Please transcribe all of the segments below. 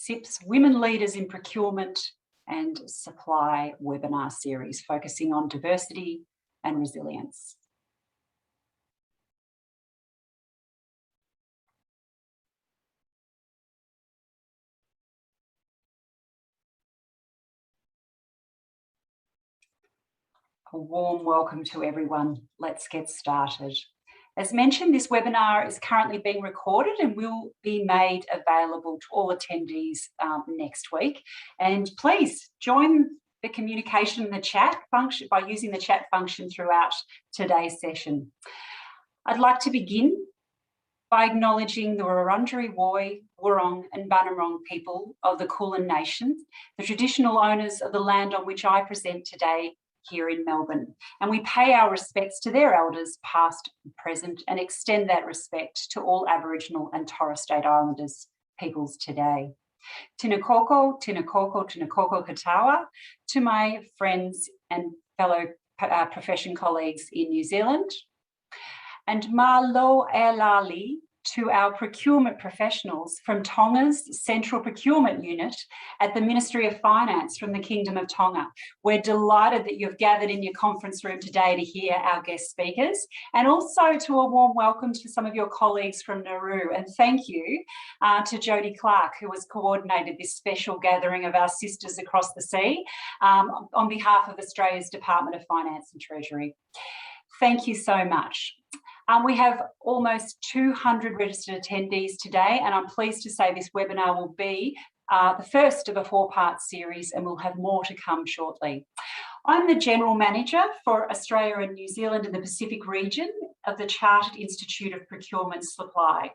CIPS Women Leaders in Procurement and Supply webinar series focusing on diversity and resilience. A warm welcome to everyone. Let's get started. As mentioned, this webinar is currently being recorded and will be made available to all attendees next week. And please join the communication in the chat function by using the chat function throughout today's session. I'd like to begin by acknowledging the Wurundjeri Woi, Wurrung and Bunurong people of the Kulin Nation, the traditional owners of the land on which I present today here in Melbourne, and we pay our respects to their elders past and present and extend that respect to all Aboriginal and Torres Strait Islanders peoples today. Tinakoko, Tinakoko, Tinakoko Katawa, to my friends and fellow profession colleagues in New Zealand, and Malo Elali to our procurement professionals from Tonga's Central Procurement Unit at the Ministry of Finance from the Kingdom of Tonga. We're delighted that you've gathered in your conference room today to hear our guest speakers, and also to a warm welcome to some of your colleagues from Nauru. And thank you to Jodie Clark, who has coordinated this special gathering of our sisters across the sea on behalf of Australia's Department of Finance and Treasury. Thank you so much. We have almost 200 registered attendees today, and I'm pleased to say this webinar will be the first of a 4-part series, and we'll have more to come shortly. I'm the General Manager for Australia and New Zealand in the Pacific region of the Chartered Institute of Procurement Supply,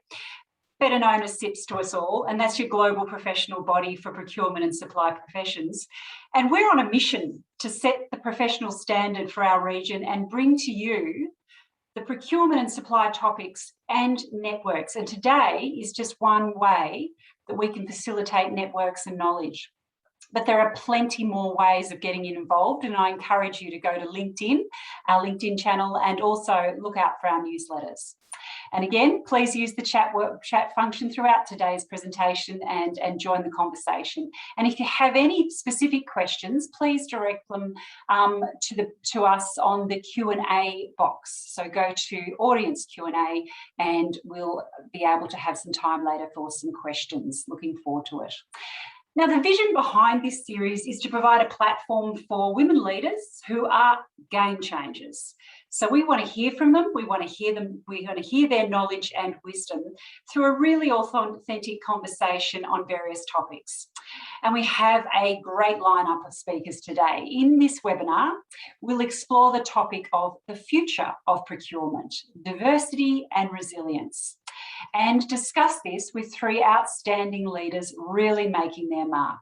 better known as CIPS to us all, and that's your global professional body for procurement and supply professions. And we're on a mission to set the professional standard for our region and bring to you the procurement and supply topics and networks. And today is just one way that we can facilitate networks and knowledge. But there are plenty more ways of getting involved, and I encourage you to go to LinkedIn, our LinkedIn channel, and also look out for our newsletters. And again, please use the chat function throughout today's presentation and join the conversation. And if you have any specific questions, please direct them to us on the Q&A box. So go to audience Q&A and we'll be able to have some time later for some questions. Looking forward to it. Now, the vision behind this series is to provide a platform for women leaders who are game changers. So we want to hear from them, we want to hear their knowledge and wisdom through a really authentic conversation on various topics. And we have a great lineup of speakers today. In this webinar, we'll explore the topic of the future of procurement, diversity and resilience, and discuss this with 3 outstanding leaders really making their mark.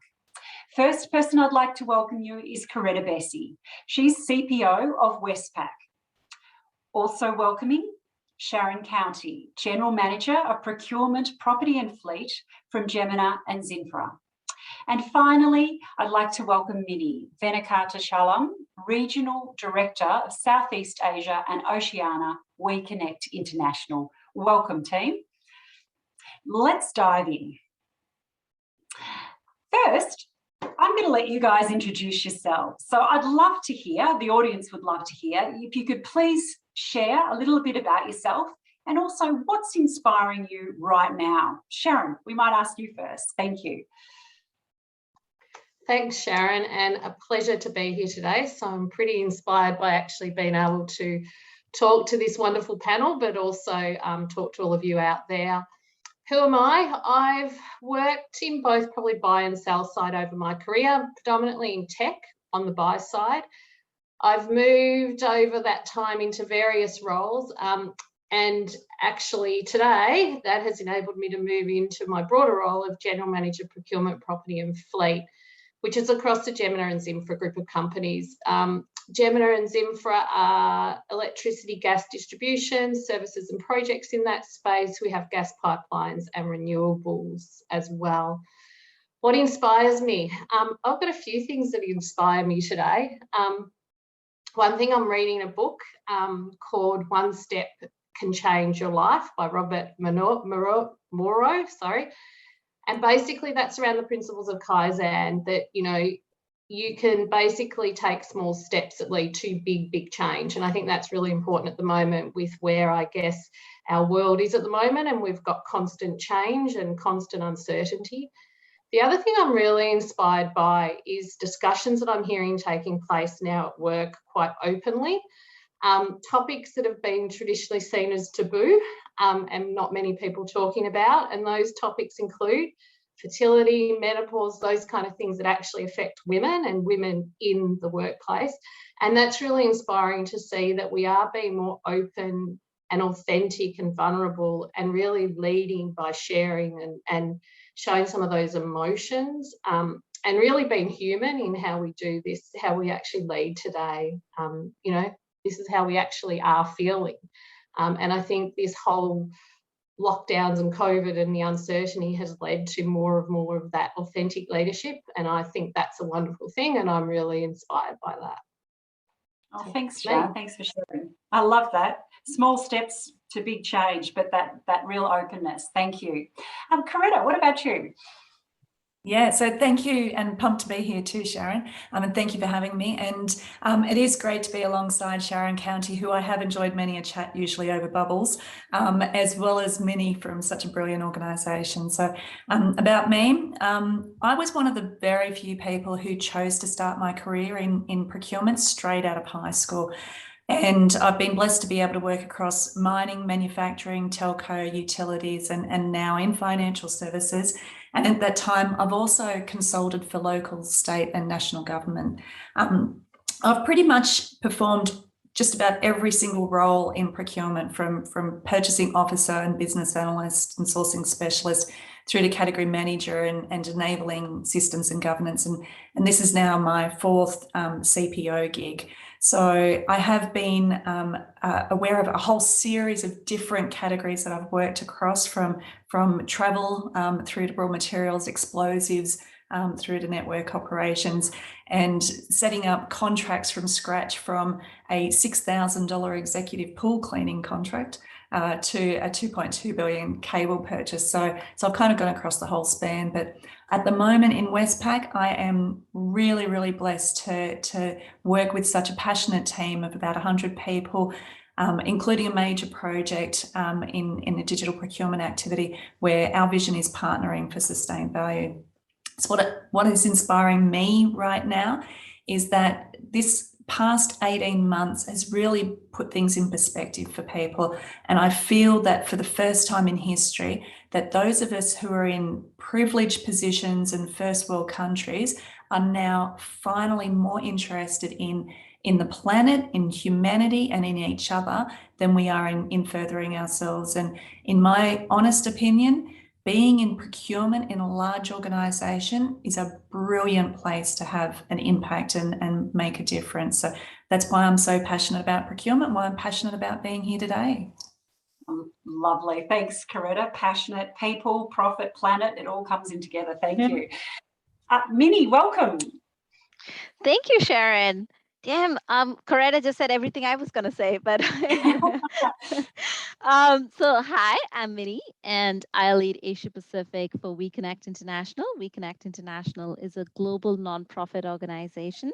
First person I'd like to welcome you is Coretta Bessi. She's CPO of Westpac. Also welcoming Sharon County, General Manager of Procurement, Property and Fleet from Jemena and Zinfra. And finally, I'd like to welcome Minnie Venkatachalam, Regional Director of Southeast Asia and Oceania, WEConnect International. Welcome, team. Let's dive in. First, I'm going to let you guys introduce yourselves. So I'd love to hear, the audience would love to hear, if you could please share a little bit about yourself and also what's inspiring you right now. Sharon, we might ask you first. Thank you. Thanks, Sharon, and a pleasure to be here today. So I'm pretty inspired by actually being able to talk to this wonderful panel, but also talk to all of you out there. Who am I? I've worked in both probably buy and sell side over my career, predominantly in tech on the buy side. I've moved over that time into various roles, and actually today that has enabled me to move into my broader role of General Manager Procurement, Property and Fleet, which is across the Jemena and Zinfra group of companies. Jemena and Zinfra are electricity, gas distribution, services and projects in that space. We have gas pipelines and renewables as well. What inspires me? I've got a few things that inspire me today. One thing, I'm reading a book called One Step Can Change Your Life by Robert Morrow, And basically that's around the principles of Kaizen, that, you know, you can basically take small steps that lead to big change. And I think that's really important at the moment with where I guess our world is at the moment, and we've got constant change and constant uncertainty. The other thing I'm really inspired by is discussions that I'm hearing taking place now at work quite openly. Topics that have been traditionally seen as taboo and not many people talking about. And those topics include fertility, menopause, those kind of things that actually affect women and women in the workplace. And that's really inspiring to see that we are being more open and authentic and vulnerable, and really leading by sharing and showing some of those emotions, and really being human in how we do this, how we actually lead today. You know, this is how we actually are feeling. And I think this whole lockdowns and COVID and the uncertainty has led to more of that authentic leadership. And I think that's a wonderful thing, and I'm really inspired by that. Oh, thanks, Sharon. Thanks for sharing. I love that. Small steps to big change, but that real openness. Thank you. Coretta, what about you? Yeah, so thank you, and pumped to be here too, Sharon, and thank you for having me. And it is great to be alongside Sharon County, who I have enjoyed many a chat, usually over bubbles, as well as many from such a brilliant organisation. So about me, I was one of the very few people who chose to start my career in procurement straight out of high school. And I've been blessed to be able to work across mining, manufacturing, telco, utilities, and now in financial services. And at that time, I've also consulted for local, state and national government. I've pretty much performed just about every single role in procurement, from purchasing officer and business analyst and sourcing specialist through to category manager and enabling systems and governance. And this is now my fourth CPO gig. So I have been aware of a whole series of different categories that I've worked across, from travel through to raw materials, explosives, through to network operations, and setting up contracts from scratch, from a $6,000 executive pool cleaning contract to a 2.2 billion cable purchase. So I've kind of gone across the whole span. But at the moment in Westpac, I am really blessed to work with such a passionate team of about 100 people, including a major project in a digital procurement activity where our vision is partnering for sustained value. So what is inspiring me right now is that this past 18 months has really put things in perspective for people. And I feel that for the first time in history, that those of us who are in privileged positions in first world countries are now finally more interested in the planet, in humanity and in each other than we are in furthering ourselves. And in my honest opinion, being in procurement in a large organisation is a brilliant place to have an impact and make a difference. So that's why I'm so passionate about procurement, why I'm passionate about being here today. Lovely. Thanks, Coretta. Passionate, people, profit, planet, it all comes in together. Thank you. Minnie, welcome. Thank you, Sharon. Damn, Coretta just said everything I was going to say, but so hi, I'm Minnie, and I lead Asia Pacific for WEConnect International. WEConnect International is a global nonprofit organization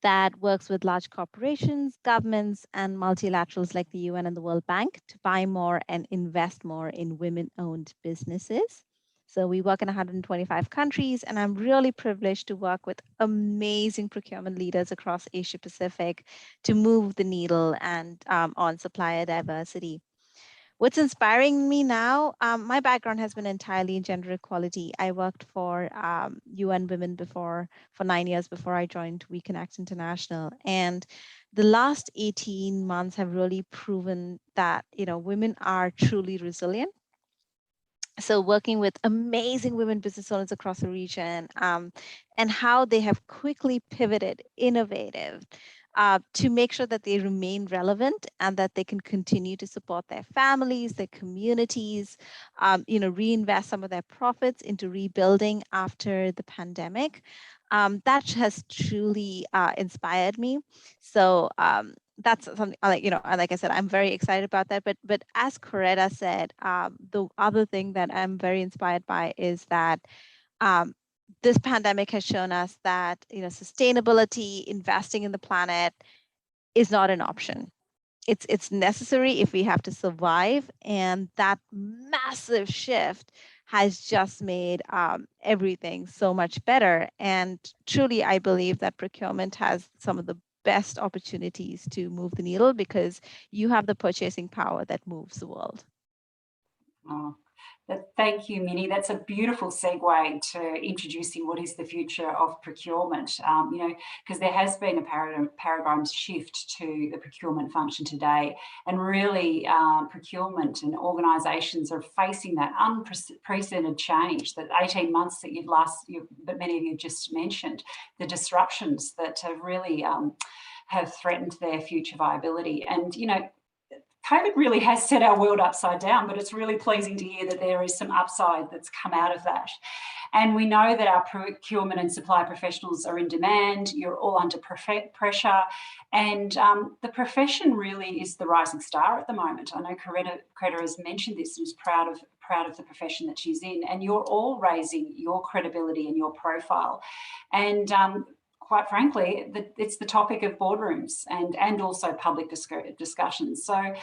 that works with large corporations, governments, and multilaterals like the UN and the World Bank to buy more and invest more in women-owned businesses. So we work in 125 countries, and I'm really privileged to work with amazing procurement leaders across Asia Pacific to move the needle and on supplier diversity. What's inspiring me now, my background has been entirely in gender equality. I worked for UN Women for 9 years before I joined WeConnect International. And the last 18 months have really proven that, women are truly resilient. So working with amazing women business owners across the region and how they have quickly pivoted, innovative, to make sure that they remain relevant and that they can continue to support their families, their communities, reinvest some of their profits into rebuilding after the pandemic. That has truly inspired me. So that's something like I said, I'm very excited about that. But as Coretta said, the other thing that I'm very inspired by is that this pandemic has shown us that sustainability, investing in the planet, is not an option. It's necessary if we have to survive, and that massive shift has just made everything so much better. And truly, I believe that procurement has some of the best opportunities to move the needle, because you have the purchasing power that moves the world. Oh, thank you, Minnie. That's a beautiful segue to introducing what is the future of procurement. Because there has been a paradigm shift to the procurement function today, and really procurement and organisations are facing that unprecedented change. That 18 months that many of you just mentioned, the disruptions that have really have threatened their future viability. And COVID really has set our world upside down, but it's really pleasing to hear that there is some upside that's come out of that. And we know that our procurement and supply professionals are in demand. You're all under pressure. And the profession really is the rising star at the moment. I know Coretta has mentioned this and is proud of the profession that she's in. And you're all raising your credibility and your profile. And quite frankly, it's the topic of boardrooms and also public discussions. So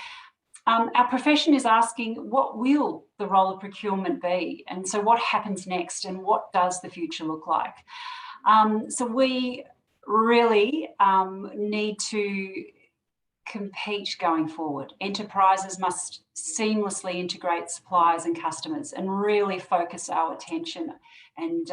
our profession is asking, what will the role of procurement be? And so what happens next, and what does the future look like? So we really need to compete going forward. Enterprises must seamlessly integrate suppliers and customers and really focus our attention and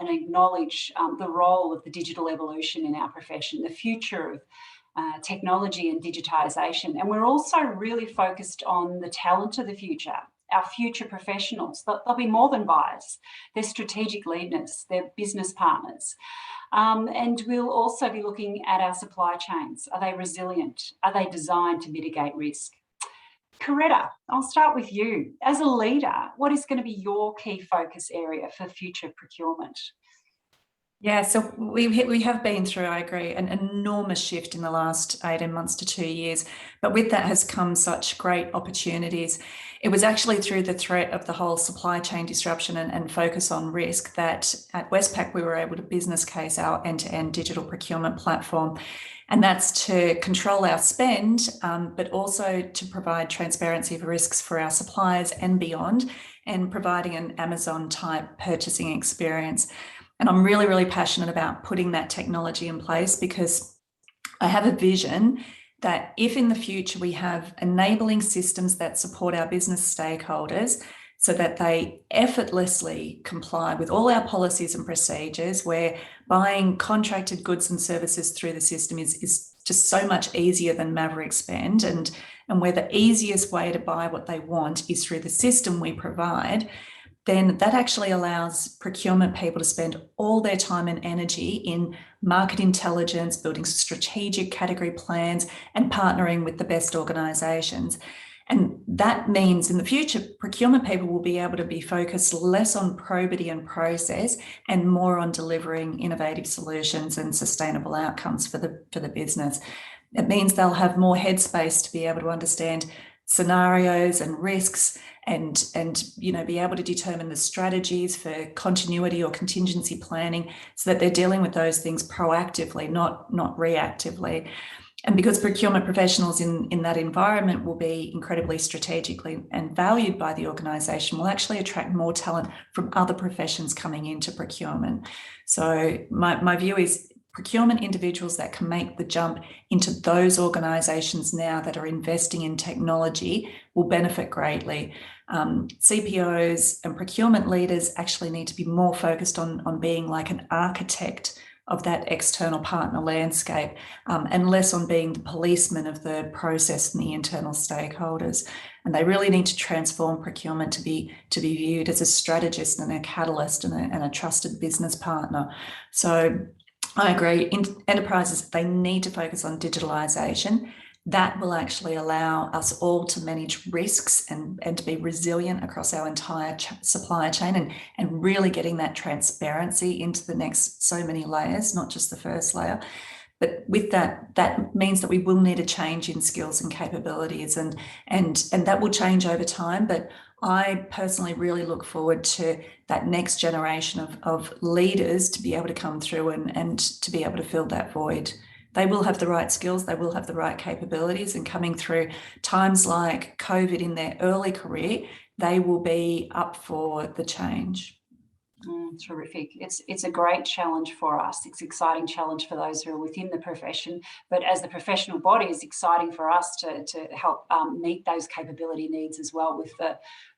acknowledge the role of the digital evolution in our profession, the future of technology and digitisation. And we're also really focused on the talent of the future, our future professionals. They'll be more than buyers. They're strategic leaders, they're business partners. And we'll also be looking at our supply chains. Are they resilient? Are they designed to mitigate risk? Coretta, I'll start with you. As a leader, what is going to be your key focus area for future procurement? Yeah, so we have been through, I agree, an enormous shift in the last 18 months to 2 years, but with that has come such great opportunities. It was actually through the threat of the whole supply chain disruption and focus on risk that at Westpac we were able to business case our end-to-end digital procurement platform. And that's to control our spend, but also to provide transparency of risks for our suppliers and beyond, and providing an Amazon-type purchasing experience. And I'm really, really passionate about putting that technology in place, because I have a vision that if in the future we have enabling systems that support our business stakeholders so that they effortlessly comply with all our policies and procedures, where buying contracted goods and services through the system is just so much easier than maverick spend, and where the easiest way to buy what they want is through the system we provide, then that actually allows procurement people to spend all their time and energy in market intelligence, building strategic category plans, and partnering with the best organisations. And that means in the future, procurement people will be able to be focused less on probity and process and more on delivering innovative solutions and sustainable outcomes for the business. It means they'll have more headspace to be able to understand scenarios and risks, and be able to determine the strategies for continuity or contingency planning, so that they're dealing with those things proactively, not reactively. And because procurement professionals in that environment will be incredibly strategically and valued by the organisation, will actually attract more talent from other professions coming into procurement. So my view is procurement individuals that can make the jump into those organisations now that are investing in technology will benefit greatly. CPOs and procurement leaders actually need to be more focused on being like an architect of that external partner landscape, and less on being the policeman of the process and the internal stakeholders. And they really need to transform procurement to be viewed as a strategist and a catalyst and a trusted business partner. So I agree. Enterprises, they need to focus on digitalisation. That will actually allow us all to manage risks and to be resilient across our entire supply chain, and really getting that transparency into the next so many layers, not just the first layer. But with that, that means that we will need a change in skills and capabilities, and that will change over time. But I personally really look forward to that next generation of leaders to be able to come through and to be able to fill that void. They will have the right skills, they will have the right capabilities, and coming through times like COVID in their early career, they will be up for the change. Terrific. It's a great challenge for us. It's an exciting challenge for those who are within the profession, but as the professional body, it's exciting for us to help meet those capability needs as well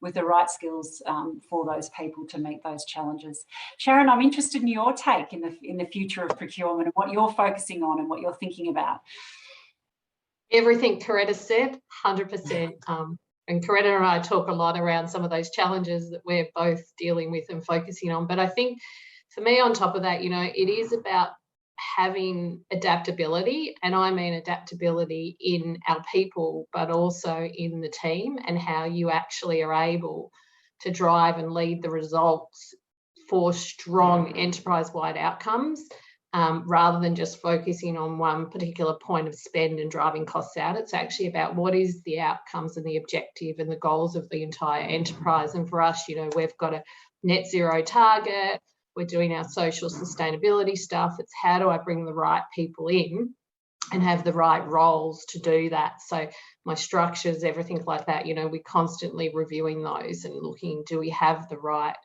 with the right skills for those people to meet those challenges. Sharon, I'm interested in your take in the future of procurement and what you're focusing on and what you're thinking about. Everything Coretta said, 100%. And Coretta and I talk a lot around some of those challenges that we're both dealing with and focusing on. But I think for me, on top of that, you know, it is about having adaptability, and I mean adaptability in our people, but also in the team, and how you actually are able to drive and lead the results for strong enterprise-wide outcomes. Rather than just focusing on one particular point of spend and driving costs out. It's actually about what is the outcomes and the objective and the goals of the entire enterprise. And for us, you know, we've got a net zero target, we're doing our social sustainability stuff. It's how do I bring the right people in and have the right roles to do that. So my structures, everything like that, you know, we're constantly reviewing those and looking, do we have the right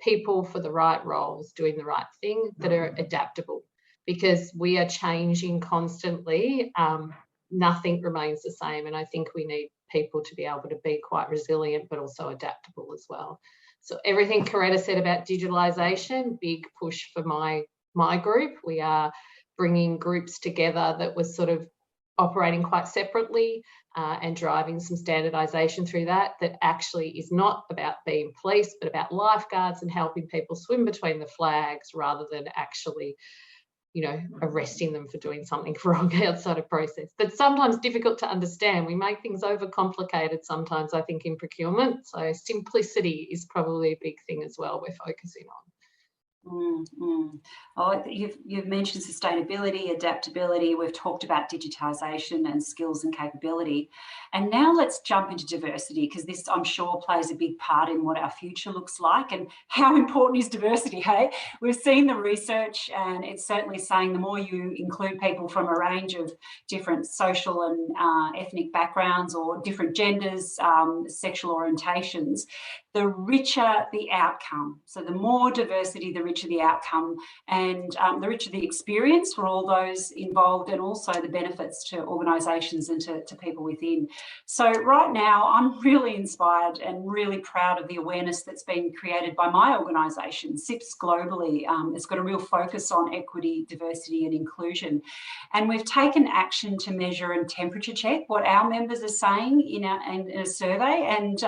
people for the right roles, doing the right thing, that are adaptable? Because we are changing constantly, nothing remains the same. And I think we need people to be able to be quite resilient, but also adaptable as well. So everything Coretta said about digitalisation, big push for my group. We are bringing groups together that was sort of operating quite separately and driving some standardisation through that actually is not about being police, but about lifeguards and helping people swim between the flags rather than actually, you know, arresting them for doing something wrong outside of process. But sometimes difficult to understand. We make things overcomplicated sometimes, I think, in procurement. So simplicity is probably a big thing as well we're focusing on. Oh, you've mentioned sustainability, adaptability. We've talked about digitisation and skills and capability. And now let's jump into diversity, because this, I'm sure, plays a big part in what our future looks like. And how important is diversity, hey? We've seen the research, and it's certainly saying the more you include people from a range of different social and ethnic backgrounds or different genders, sexual orientations, the richer the outcome. So the more diversity, the richer the outcome, and the richer the experience for all those involved, and also the benefits to organisations and to people within. So right now, I'm really inspired and really proud of the awareness that's been created by my organisation, CIPS globally. It's got a real focus on equity, diversity and inclusion. And we've taken action to measure and temperature check what our members are saying in a survey, and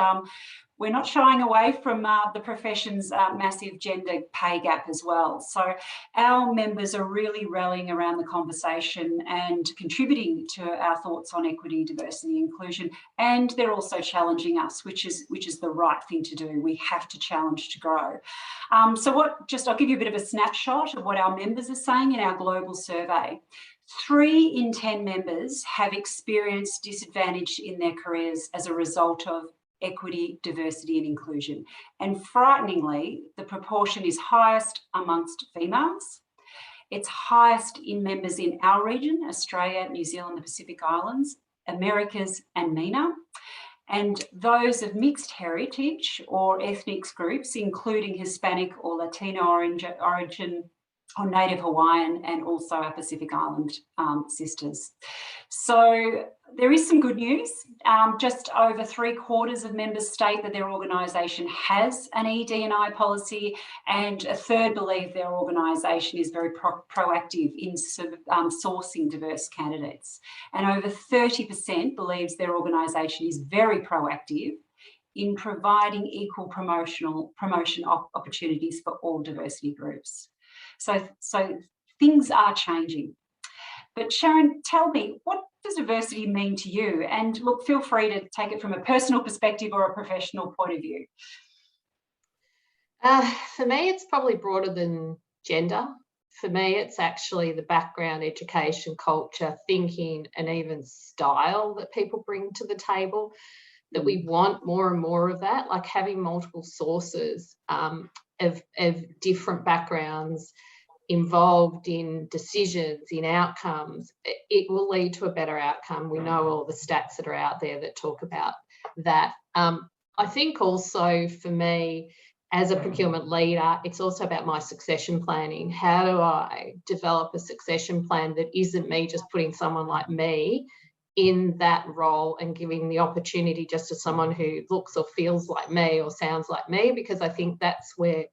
we're not shying away from the profession's massive gender pay gap as well. So our members are really rallying around the conversation and contributing to our thoughts on equity, diversity, inclusion, and they're also challenging us, which is the right thing to do. We have to challenge to grow. So I'll give you a bit of a snapshot of what our members are saying in our global survey. 3 in 10 members have experienced disadvantage in their careers as a result of equity, diversity and inclusion. And frighteningly, the proportion is highest amongst females. It's highest in members in our region, Australia, New Zealand, the Pacific Islands, Americas and MENA. And those of mixed heritage or ethnic groups, including Hispanic or Latino origin, or Native Hawaiian, and also our Pacific Island sisters. So there is some good news. Just over 3/4 of members state that their organisation has an ED&I policy, and a third believe their organisation is very proactive in sourcing diverse candidates. And over 30% believes their organisation is very proactive in providing equal promotion opportunities for all diversity groups. So things are changing. But Sharon, tell me, what does diversity mean to you? And look, feel free to take it from a personal perspective or a professional point of view. For me, it's probably broader than gender. for me, it's actually the background, education, culture, thinking, and even style that people bring to the table, that we want more and more of that, like having multiple sources of different backgrounds involved in decisions, in outcomes. It will lead to a better outcome. We know all the stats that are out there that talk about that. I think also for me, as a procurement leader, it's also about my succession planning. How do I develop a succession plan that isn't me just putting someone like me in that role and giving the opportunity just to someone who looks or feels like me or sounds like me? Because I think that's where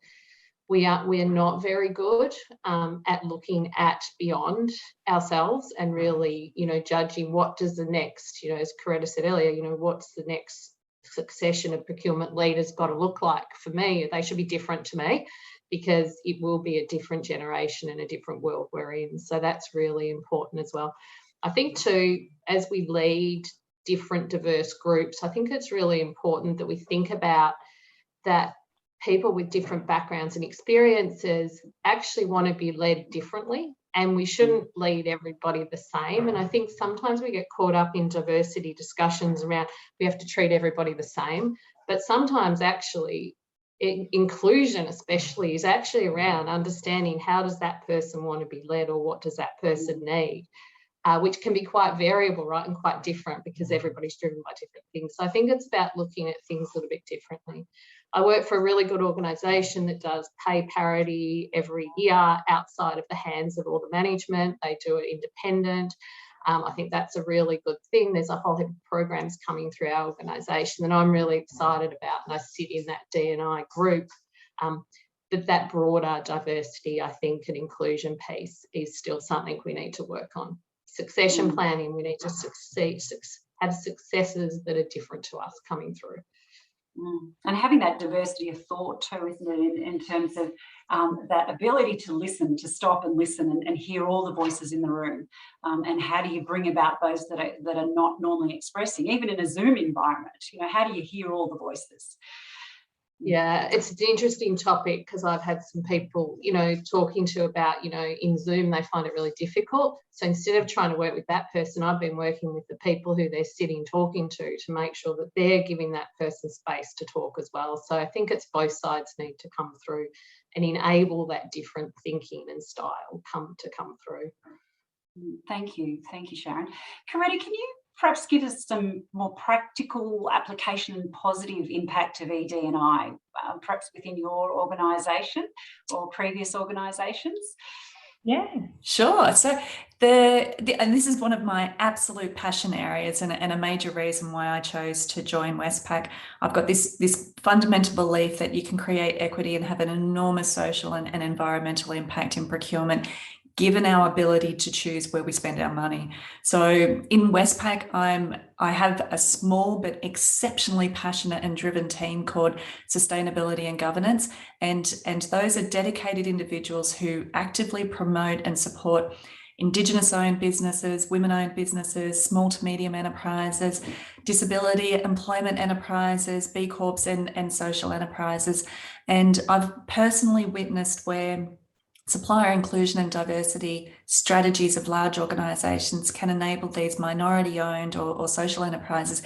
we're not very good at looking at beyond ourselves and really, judging what does the next, as Coretta said earlier, what's the next succession of procurement leaders got to look like. For me, they should be different to me, because it will be a different generation and a different world we're in. So that's really important as well. I think too, as we lead different diverse groups, I think it's really important that we think about that people with different backgrounds and experiences actually want to be led differently, and we shouldn't lead everybody the same. And I think sometimes we get caught up in diversity discussions around we have to treat everybody the same, but sometimes actually inclusion especially is actually around understanding how does that person want to be led, or what does that person need, which can be quite variable, right, and quite different because everybody's driven by different things. So I think it's about looking at things a little bit differently. I work for a really good organisation that does pay parity every year outside of the hands of all the management. They do it independent. I think that's a really good thing. There's a whole heap of programs coming through our organisation that I'm really excited about, and I sit in that D&I group. But that broader diversity, I think, and inclusion piece is still something we need to work on. Succession planning, we need to have successors that are different to us coming through. And having that diversity of thought too, isn't it, in terms of that ability to listen, to stop and listen and hear all the voices in the room, and how do you bring about those that are not normally expressing, even in a Zoom environment, how do you hear all the voices? Yeah, it's an interesting topic, because I've had some people, talking to about, in Zoom, they find it really difficult. So instead of trying to work with that person, I've been working with the people who they're sitting talking to make sure that they're giving that person space to talk as well. So I think it's both sides need to come through and enable that different thinking and style come through. Thank you, Sharon. Coretta, can you perhaps give us some more practical application and positive impact of ED&I, perhaps within your organisation or previous organisations? Yeah, sure. So and this is one of my absolute passion areas, and a major reason why I chose to join Westpac. I've got this fundamental belief that you can create equity and have an enormous social and environmental impact in procurement, given our ability to choose where we spend our money. So in Westpac, I have a small but exceptionally passionate and driven team called Sustainability and Governance, and those are dedicated individuals who actively promote and support Indigenous-owned businesses, women-owned businesses, small to medium enterprises, disability employment enterprises, B Corps and social enterprises. And I've personally witnessed where supplier inclusion and diversity strategies of large organisations can enable these minority-owned or social enterprises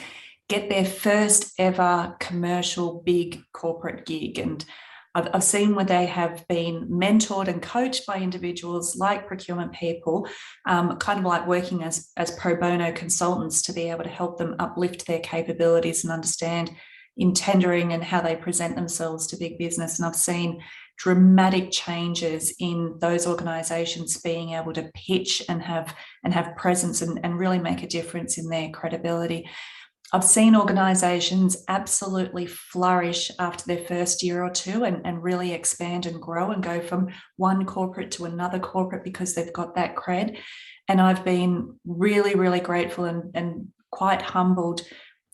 get their first ever commercial big corporate gig. And I've seen where they have been mentored and coached by individuals like procurement people, kind of like working as pro bono consultants to be able to help them uplift their capabilities and understand in tendering and how they present themselves to big business. And I've seen dramatic changes in those organisations being able to pitch and have presence and really make a difference in their credibility. I've seen organisations absolutely flourish after their first year or two and really expand and grow and go from one corporate to another corporate because they've got that cred. And I've been really, really grateful and quite humbled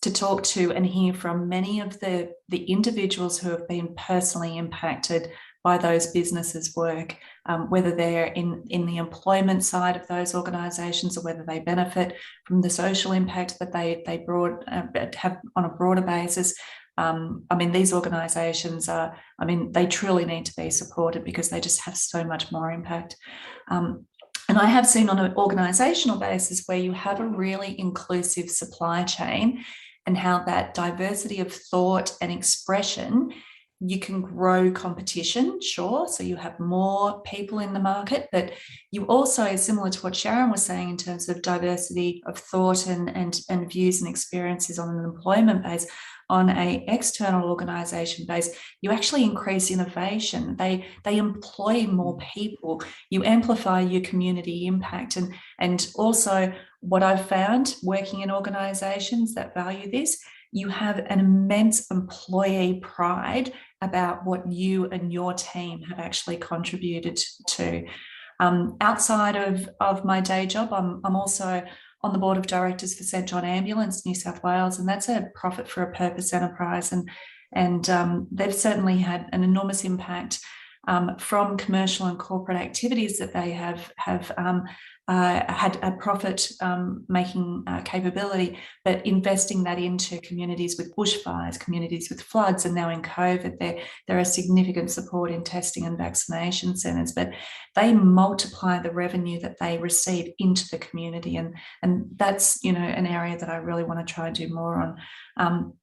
to talk to and hear from many of the individuals who have been personally impacted by those businesses' work, whether they're in the employment side of those organisations or whether they benefit from the social impact that they have on a broader basis. I mean, these organisations are, I mean, they truly need to be supported because they just have so much more impact. And I have seen on an organisational basis where you have a really inclusive supply chain and how that diversity of thought and expression, you can grow competition, sure. So you have more people in the market, but you also, similar to what Sharon was saying in terms of diversity of thought and views and experiences on an employment base, on an external organisation base, you actually increase innovation. They employ more people. You amplify your community impact. And also what I've found working in organisations that value this, you have an immense employee pride about what you and your team have actually contributed to. Outside of my day job, I'm also on the board of directors for St John Ambulance, New South Wales, and that's a profit for a purpose enterprise. And they've certainly had an enormous impact from commercial and corporate activities that they have had a profit making capability, but investing that into communities with bushfires, communities with floods, and now in COVID, there are significant support in testing and vaccination centres, but they multiply the revenue that they receive into the community, and that's, you know, an area that I really want to try and do more on.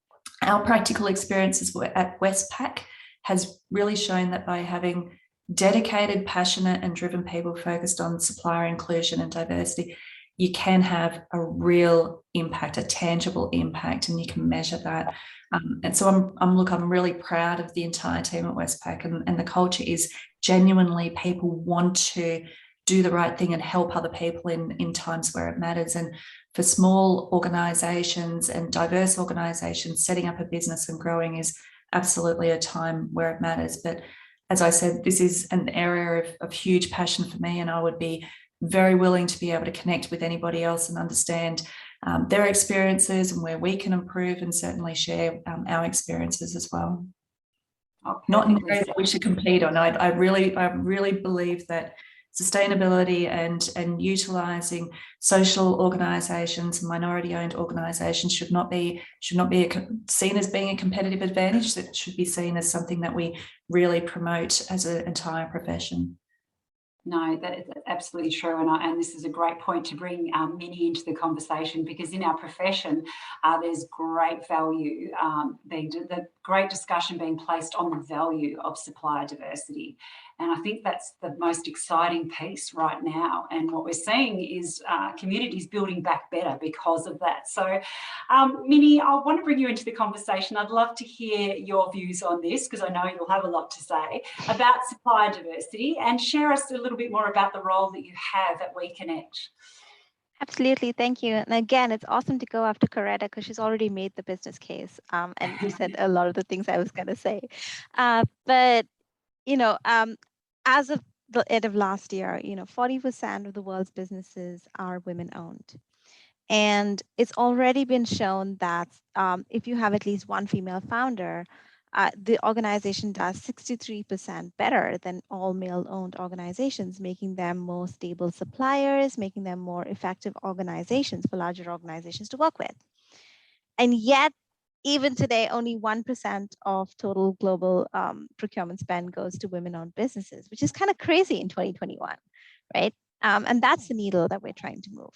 Our practical experiences at Westpac has really shown that by having dedicated, passionate and driven people focused on supplier inclusion and diversity, you can have a real impact, a tangible impact, and you can measure that. And so I'm really proud of the entire team at Westpac, and the culture is genuinely people want to do the right thing and help other people in times where it matters. And for small organisations and diverse organisations, setting up a business and growing is absolutely a time where it matters. But as I said, this is an area of huge passion for me, and I would be very willing to be able to connect with anybody else and understand their experiences and where we can improve, and certainly share our experiences as well. Not in areas that we should compete on. I really believe that sustainability and utilising social organisations, minority-owned organisations should not be seen as being a competitive advantage. That should be seen as something that we really promote as an entire profession. No, that is absolutely true, and this is a great point to bring Minnie into the conversation, because in our profession there's great value, the great discussion being placed on the value of supplier diversity. And I think that's the most exciting piece right now. And what we're seeing is communities building back better because of that. So, Minnie, I want to bring you into the conversation. I'd love to hear your views on this, because I know you'll have a lot to say about supplier diversity, and share us a little bit more about the role that you have at WEConnect. Absolutely, thank you. And again, it's awesome to go after Coretta because she's already made the business case and said a lot of the things I was going to say. But you know, as of the end of last year, 40% of the world's businesses are women-owned. And it's already been shown that if you have at least one female founder, the organization does 63% better than all male-owned organizations, making them more stable suppliers, making them more effective organizations for larger organizations to work with. And yet, even today, only 1% of total global procurement spend goes to women-owned businesses, which is kind of crazy in 2021, right? And that's the needle that we're trying to move.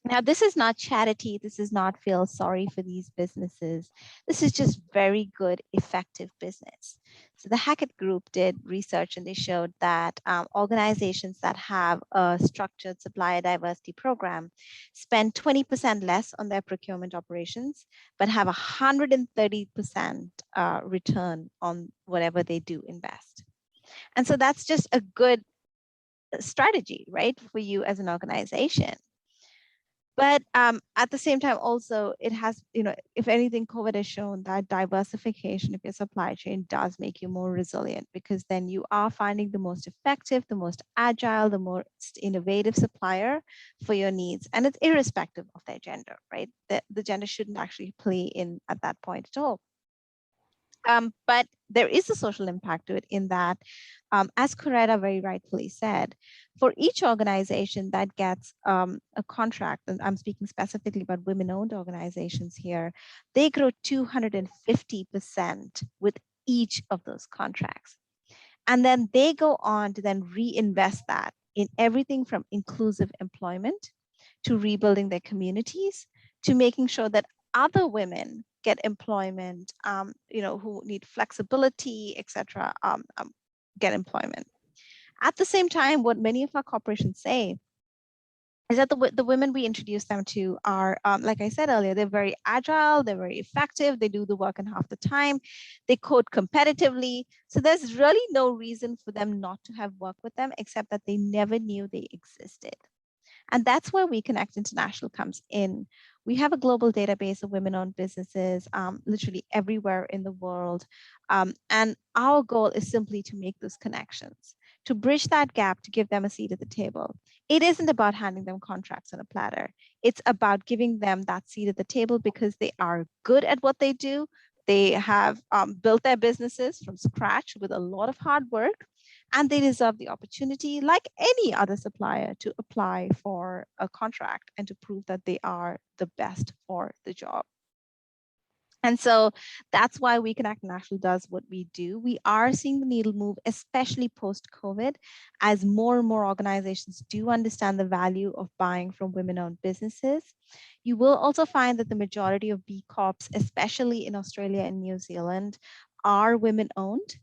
Now, this is not charity. This is not feel sorry for these businesses. This is just very good, effective business. So the Hackett Group did research, and they showed that organizations that have a structured supplier diversity program spend 20% less on their procurement operations, but have 130% return on whatever they do invest. And so that's just a good strategy, right, for you as an organization. But at the same time, also, it has, if anything, COVID has shown that diversification of your supply chain does make you more resilient, because then you are finding the most effective, the most agile, the most innovative supplier for your needs. And it's irrespective of their gender, right? The gender shouldn't actually play in at that point at all. But there is a social impact to it in that, as Coretta very rightfully said, for each organization that gets a contract, and I'm speaking specifically about women-owned organizations here, they grow 250% with each of those contracts. And then they go on to then reinvest that in everything from inclusive employment to rebuilding their communities to making sure that other women get employment, who need flexibility, etc., get employment. At the same time, what many of our corporations say is that the women we introduce them to are, like I said earlier, they're very agile, they're very effective, they do the work in half the time, they code competitively. So there's really no reason for them not to have worked with them, except that they never knew they existed. And that's where WeConnect International comes in. We have a global database of women-owned businesses, literally everywhere in the world. And our goal is simply to make those connections, to bridge that gap, to give them a seat at the table. It isn't about handing them contracts on a platter. It's about giving them that seat at the table because they are good at what they do. They have built their businesses from scratch with a lot of hard work, and they deserve the opportunity, like any other supplier, to apply for a contract and to prove that they are the best for the job. And so that's why WeConnect National does what we do. We are seeing the needle move, especially post-COVID, as more and more organizations do understand the value of buying from women-owned businesses. You will also find that the majority of B Corps, especially in Australia and New Zealand, are women-owned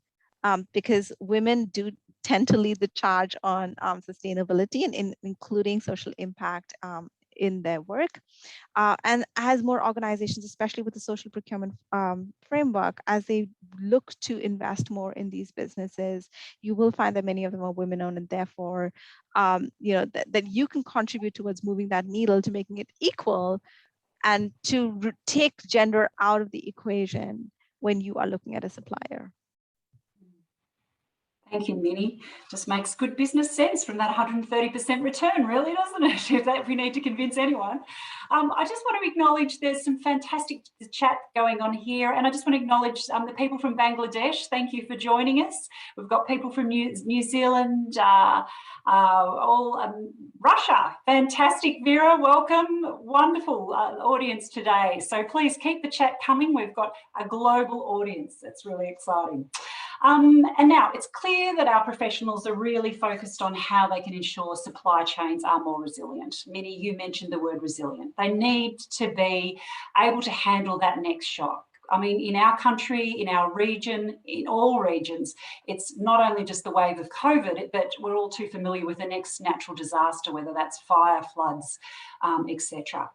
because women do tend to lead the charge on sustainability and including social impact in their work. And as more organizations, especially with the social procurement framework, as they look to invest more in these businesses, you will find that many of them are women-owned, and therefore, that you can contribute towards moving that needle to making it equal and to take gender out of the equation when you are looking at a supplier. Thank you, Minnie. Just makes good business sense from that 130% return, really, doesn't it? If we need to convince anyone. I just want to acknowledge there's some fantastic chat going on here, and I just want to acknowledge the people from Bangladesh. Thank you for joining us. We've got people from New Zealand, Russia. Fantastic, Vera, welcome. Wonderful audience today. So please keep the chat coming. We've got a global audience. That's really exciting. And now it's clear that our professionals are really focused on how they can ensure supply chains are more resilient. Minnie, you mentioned the word resilient. They need to be able to handle that next shock. I mean, in our country, in our region, in all regions, it's not only just the wave of COVID, but we're all too familiar with the next natural disaster, whether that's fire, floods, etc.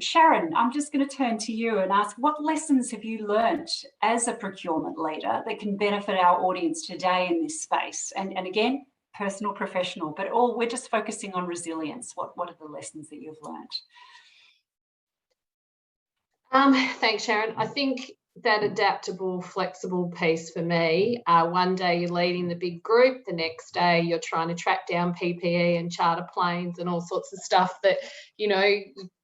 Sharon, I'm just going to turn to you and ask, what lessons have you learnt as a procurement leader that can benefit our audience today in this space? And again, personal, professional, but we're just focusing on resilience. What are the lessons that you've learnt? Thanks, Sharon. I think that adaptable, flexible piece for me, one day you're leading the big group, the next day you're trying to track down PPE and charter planes and all sorts of stuff that,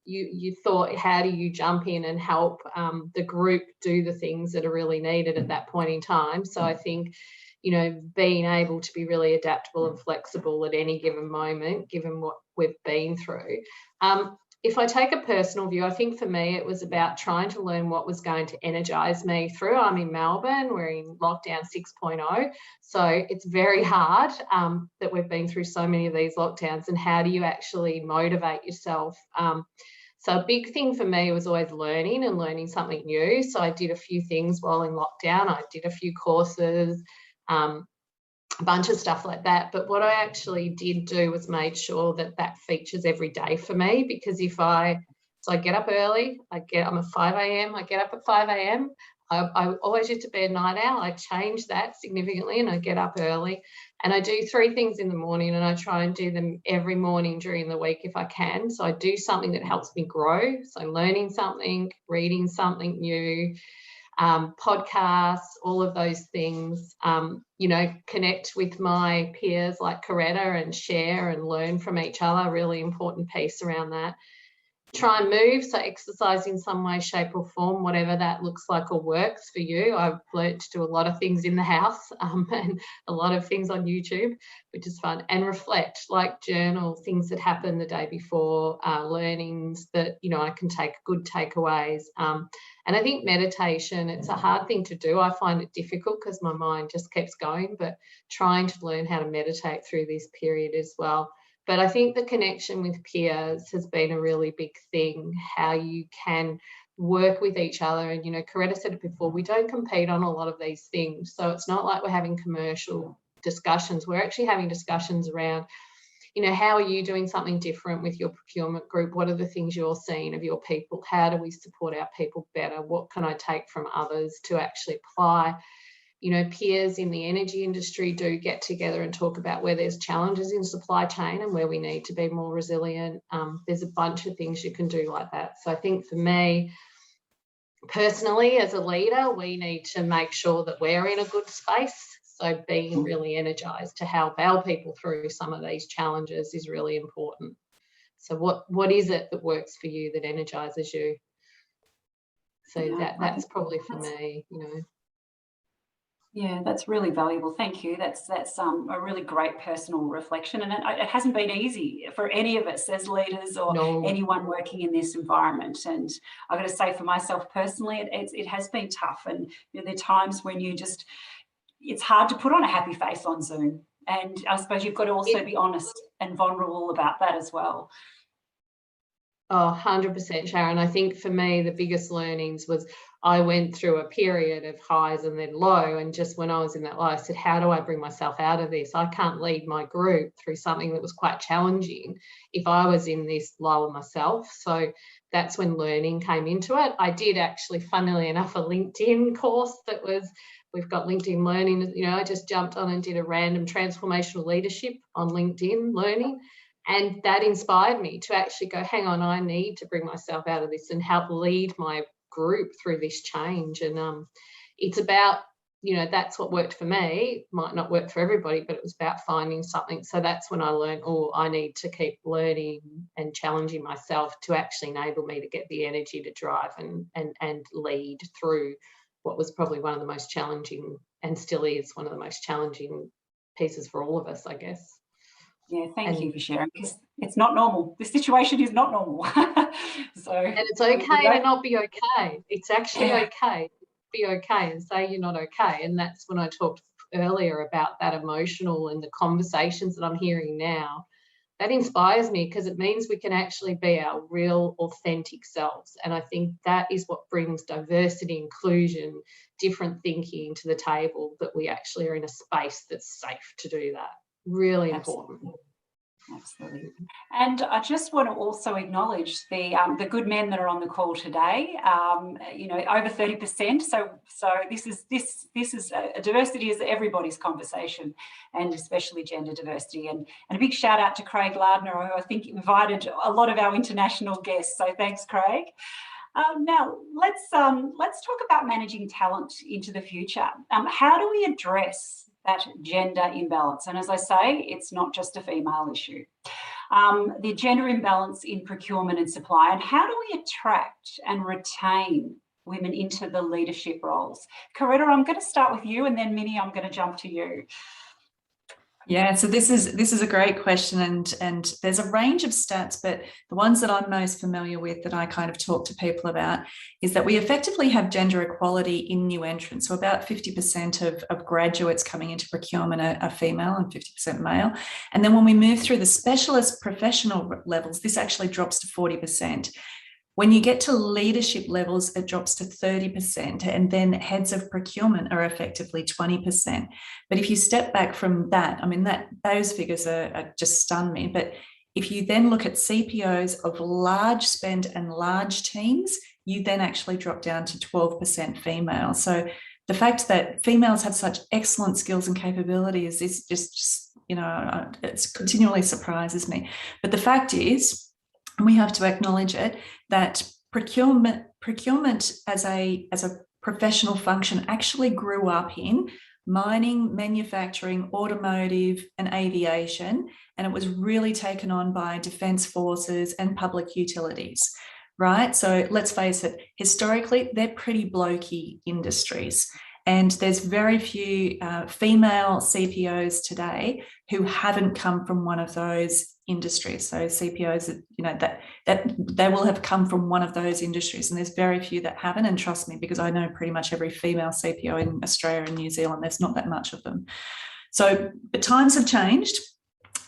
you thought, how do you jump in and help the group do the things that are really needed at that point in time? So I think, being able to be really adaptable and flexible at any given moment, given what we've been through. If I take a personal view, I think for me, it was about trying to learn what was going to energise me through. I'm in Melbourne, we're in lockdown 6.0. So it's very hard that we've been through so many of these lockdowns, and how do you actually motivate yourself? So a big thing for me was always learning and learning something new. So I did a few things while in lockdown. I did a few courses, a bunch of stuff like that. But what I actually did do was made sure that that features every day for me, because I get up early, I'm at 5 a.m, I get up at 5 a.m. I always used to be a night owl. I changed that significantly and I get up early, and I do 3 things in the morning, and I try and do them every morning during the week if I can. So I do something that helps me grow. So learning something, reading something new, podcasts, all of those things, connect with my peers like Coretta and share and learn from each other, really important piece around that. try and move, so exercise in some way, shape or form, whatever that looks like or works for you. I've learned to do a lot of things in the house and a lot of things on YouTube, which is fun, and reflect, like journal things that happened the day before, learnings that, you know, I can take good takeaways. And I think meditation, it's a hard thing to do. I find it difficult because my mind just keeps going, but trying to learn how to meditate through this period as well. But I think the connection with peers has been a really big thing, how you can work with each other. And, you know, Coretta said it before, we don't compete on a lot of these things. So it's not like we're having commercial discussions. We're actually having discussions around, you know, how are you doing something different with your procurement group? What are the things you're seeing of your people? How do we support our people better? What can I take from others to actually apply? You know, peers in the energy industry do get together and talk about where there's challenges in supply chain and where we need to be more resilient. There's a bunch of things you can do like that. So I think for me, personally, as a leader, we need to make sure that we're in a good space. So being really energised to help our people through some of these challenges is really important. So what is it that works for you, that energises you? So yeah, that's probably for me, you know. Yeah, that's really valuable. Thank you. That's a really great personal reflection, and it hasn't been easy for any of us as leaders or anyone working in this environment. And I've got to say, for myself personally, it has been tough. And you know, there are times when it's hard to put on a happy face on Zoom. And I suppose you've got to also be honest and vulnerable about that as well. Oh, 100%, Sharon. I think for me, the biggest learnings was I went through a period of highs and then low. And just when I was in that low, I said, how do I bring myself out of this? I can't lead my group through something that was quite challenging if I was in this lower myself. So that's when learning came into it. I did actually, funnily enough, a LinkedIn course that was, we've got LinkedIn Learning. You know, I just jumped on and did a random transformational leadership on LinkedIn Learning. And that inspired me to actually go, hang on, I need to bring myself out of this and help lead my group through this change. And it's about, you know, that's what worked for me. It might not work for everybody, but it was about finding something. So that's when I learned, oh, I need to keep learning and challenging myself to actually enable me to get the energy to drive and lead through what was probably one of the most challenging, and still is one of the most challenging pieces for all of us, I guess. Yeah, thank you for sharing, because it's not normal. This situation is not normal. And it's okay to not be okay. It's actually okay to be okay and say you're not okay. And that's when I talked earlier about that emotional and the conversations that I'm hearing now. That inspires me because it means we can actually be our real authentic selves. And I think that is what brings diversity, inclusion, different thinking to the table, that we actually are in a space that's safe to do that. Really important. Absolutely. And I just want to also acknowledge the good men that are on the call today. You know, over 30%. So this is diversity is everybody's conversation, and especially gender diversity. And a big shout out to Craig Lardner, who I think invited a lot of our international guests. So thanks, Craig. Now let's talk about managing talent into the future. How do we address that gender imbalance? And as I say, it's not just a female issue. The gender imbalance in procurement and supply, and how do we attract and retain women into the leadership roles? Coretta, I'm going to start with you, and then Minnie, I'm going to jump to you. Yeah, so this is a great question, and there's a range of stats, but the ones that I'm most familiar with that I kind of talk to people about is that we effectively have gender equality in new entrants. So about 50% of graduates coming into procurement are female and 50% male. And then when we move through the specialist professional levels, this actually drops to 40%. When you get to leadership levels, it drops to 30%, and then heads of procurement are effectively 20%. But if you step back from that, I mean, those figures are just stun me. But if you then look at CPOs of large spend and large teams, you then actually drop down to 12% female. So the fact that females have such excellent skills and capabilities is just you know, it continually surprises me. But the fact is, and we have to acknowledge it, that procurement as a professional function actually grew up in mining, manufacturing, automotive, and aviation. And it was really taken on by defence forces and public utilities, right? So let's face it, historically, they're pretty blokey industries. And there's very few female CPOs today who haven't come from one of those industries. So CPOs, you know, that they will have come from one of those industries, and there's very few that haven't. And trust me, because I know pretty much every female CPO in Australia and New Zealand, there's not that much of them. So, but times have changed,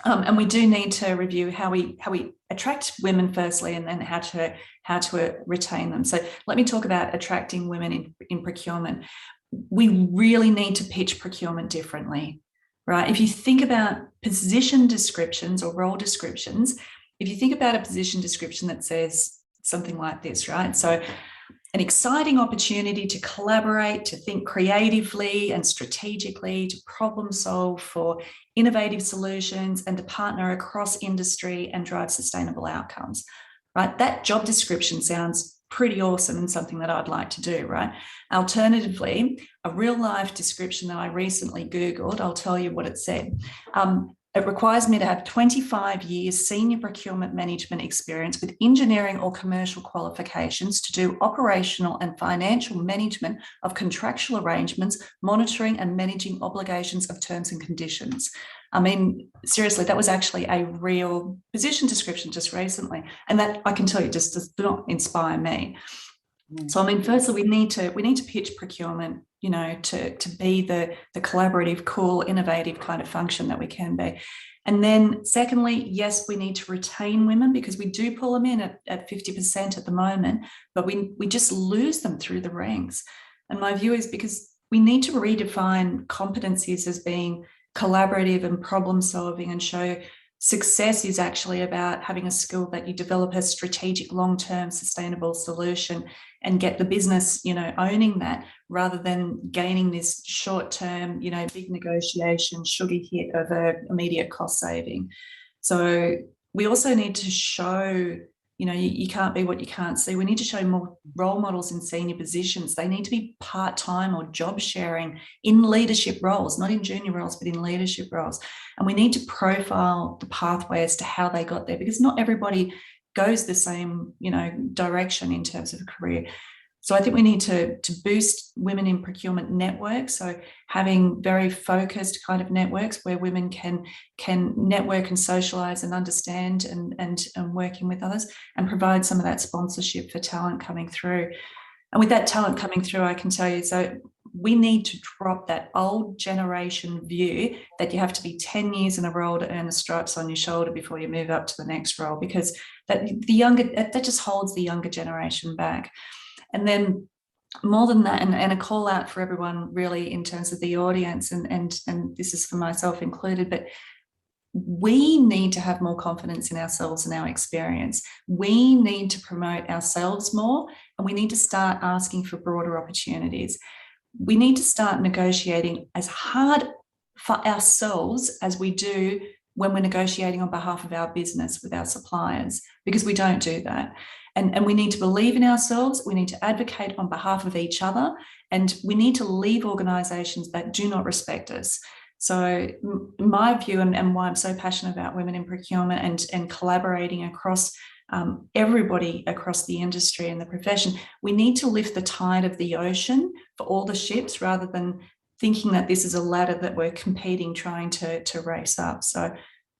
and we do need to review how we attract women firstly, and then how to retain them. So let me talk about attracting women in procurement. We really need to pitch procurement differently, right? If you think about position descriptions or role descriptions, if you think about a position description that says something like this, right? So an exciting opportunity to collaborate, to think creatively and strategically, to problem solve for innovative solutions, and to partner across industry and drive sustainable outcomes, right? That job description sounds pretty awesome and something that I'd like to do, right? Alternatively, a real life description that I recently Googled, I'll tell you what it said. It requires me to have 25 years senior procurement management experience with engineering or commercial qualifications to do operational and financial management of contractual arrangements, monitoring and managing obligations of terms and conditions. I mean, seriously, that was actually a real position description just recently. And that, I can tell you, just does not inspire me. So, I mean, firstly, we need to pitch procurement, you know, to be the collaborative, cool, innovative kind of function that we can be. And then secondly, yes, we need to retain women, because we do pull them in at 50% at the moment, but we just lose them through the ranks. And my view is because we need to redefine competencies as being collaborative and problem solving, and show success is actually about having a skill that you develop a strategic, long-term, sustainable solution and get the business, you know, owning that, rather than gaining this short-term, you know, big negotiation, sugar hit of an immediate cost saving. So we also need to show, you know, you can't be what you can't see. We need to show more role models in senior positions. They need to be part-time or job sharing in leadership roles, not in junior roles, but in leadership roles. And we need to profile the pathway as to how they got there, because not everybody goes the same, you know, direction in terms of a career. So I think we need to boost women in procurement networks. So having very focused kind of networks where women can network and socialise and understand and working with others, and provide some of that sponsorship for talent coming through. And with that talent coming through, I can tell you, so we need to drop that old generation view that you have to be 10 years in a role to earn the stripes on your shoulder before you move up to the next role, because that just holds the younger generation back. And then more than that, and a call out for everyone really in terms of the audience, and this is for myself included, but we need to have more confidence in ourselves and our experience. We need to promote ourselves more, and we need to start asking for broader opportunities. We need to start negotiating as hard for ourselves as we do when we're negotiating on behalf of our business with our suppliers, because we don't do that. And we need to believe in ourselves. We need to advocate on behalf of each other, and we need to leave organisations that do not respect us. So my view, and why I'm so passionate about women in procurement and collaborating across everybody across the industry and the profession, we need to lift the tide of the ocean for all the ships, rather than thinking that this is a ladder that we're competing, trying to race up. So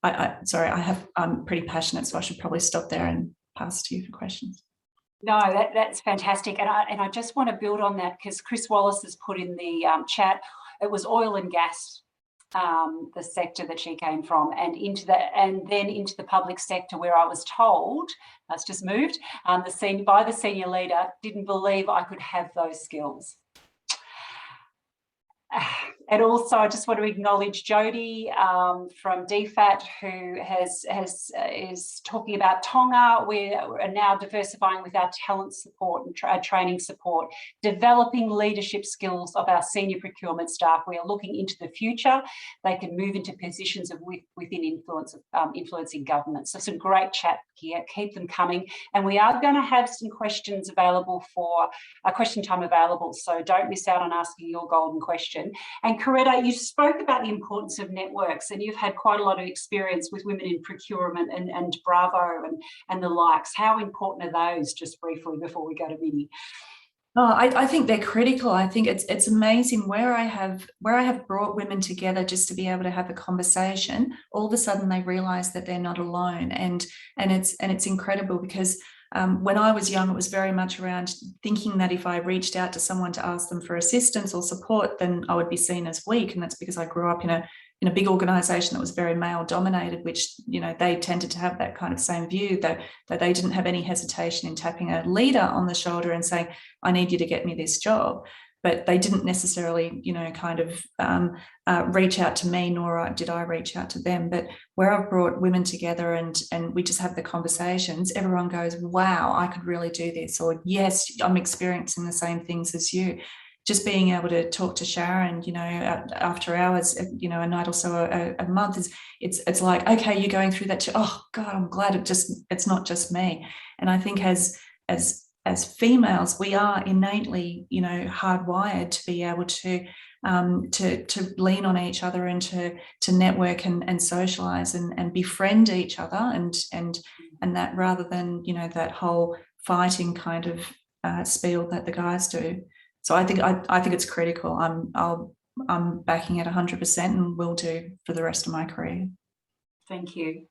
I'm pretty passionate, so I should probably stop there and pass to you for questions. No, that's fantastic. And I just want to build on that, because Chris Wallace has put in the chat, it was oil and gas, the sector that she came from, and then into the public sector, where I was told, that's just moved, by the senior leader, didn't believe I could have those skills. And also, I just want to acknowledge Jodie from DFAT, who is talking about Tonga. We are now diversifying with our talent support and training support, developing leadership skills of our senior procurement staff. We are looking into the future. They can move into positions within influencing government. So some great chat here. Keep them coming. And we are going to have some questions available for a question time available. So don't miss out on asking your golden question. And And Coretta, you spoke about the importance of networks, and you've had quite a lot of experience with women in procurement and Bravo and the likes. How important are those, just briefly, before we go to Minnie? Oh, I think they're critical. I think it's amazing where I have brought women together just to be able to have a conversation. All of a sudden, they realise that they're not alone, and it's incredible because when I was young, it was very much around thinking that if I reached out to someone to ask them for assistance or support, then I would be seen as weak, and that's because I grew up in a big organisation that was very male dominated, which, you know, they tended to have that kind of same view, that they didn't have any hesitation in tapping a leader on the shoulder and saying, I need you to get me this job. But they didn't necessarily, you know, kind of reach out to me, nor did I reach out to them. But where I've brought women together and we just have the conversations, everyone goes, wow, I could really do this, or yes, I'm experiencing the same things as you. Just being able to talk to Sharon, you know, after hours, you know, a night or so a month, it's like, okay, you're going through that too. Oh God, I'm glad it's not just me. And I think as females, we are innately, you know, hardwired to be able to lean on each other and to network and socialize and befriend each other and that, rather than, you know, that whole fighting kind of spiel that the guys do. So I think it's critical. I'm backing it 100% and will do for the rest of my career. Thank you.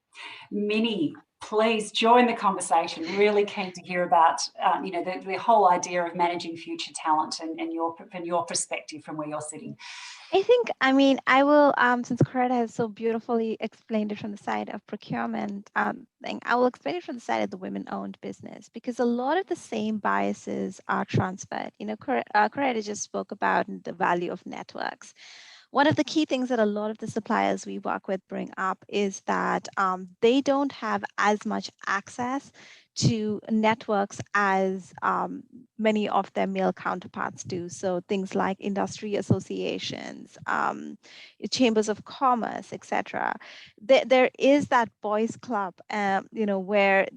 Minnie, please join the conversation. Really keen to hear about you know, the whole idea of managing future talent and your perspective from where you're sitting. I think, I mean, I will, since Coretta has so beautifully explained it from the side of procurement, thing, I will explain it from the side of the women-owned business, because a lot of the same biases are transferred. You know, Coretta just spoke about the value of networks. One of the key things that a lot of the suppliers we work with bring up is that they don't have as much access to networks as many of their male counterparts do. So things like industry associations, chambers of commerce, etc. There is that boys club, you know, where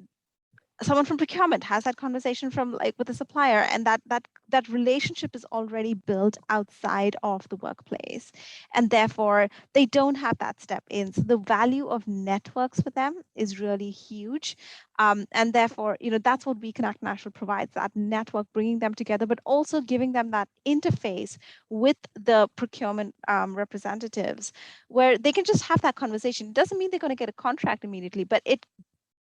someone from procurement has that conversation from with a supplier, and that relationship is already built outside of the workplace, and therefore they don't have that step in. So the value of networks for them is really huge, and therefore, you know, that's what WEConnect National provides, that network, bringing them together, but also giving them that interface with the procurement representatives, where they can just have that conversation. It doesn't mean they're going to get a contract immediately, but it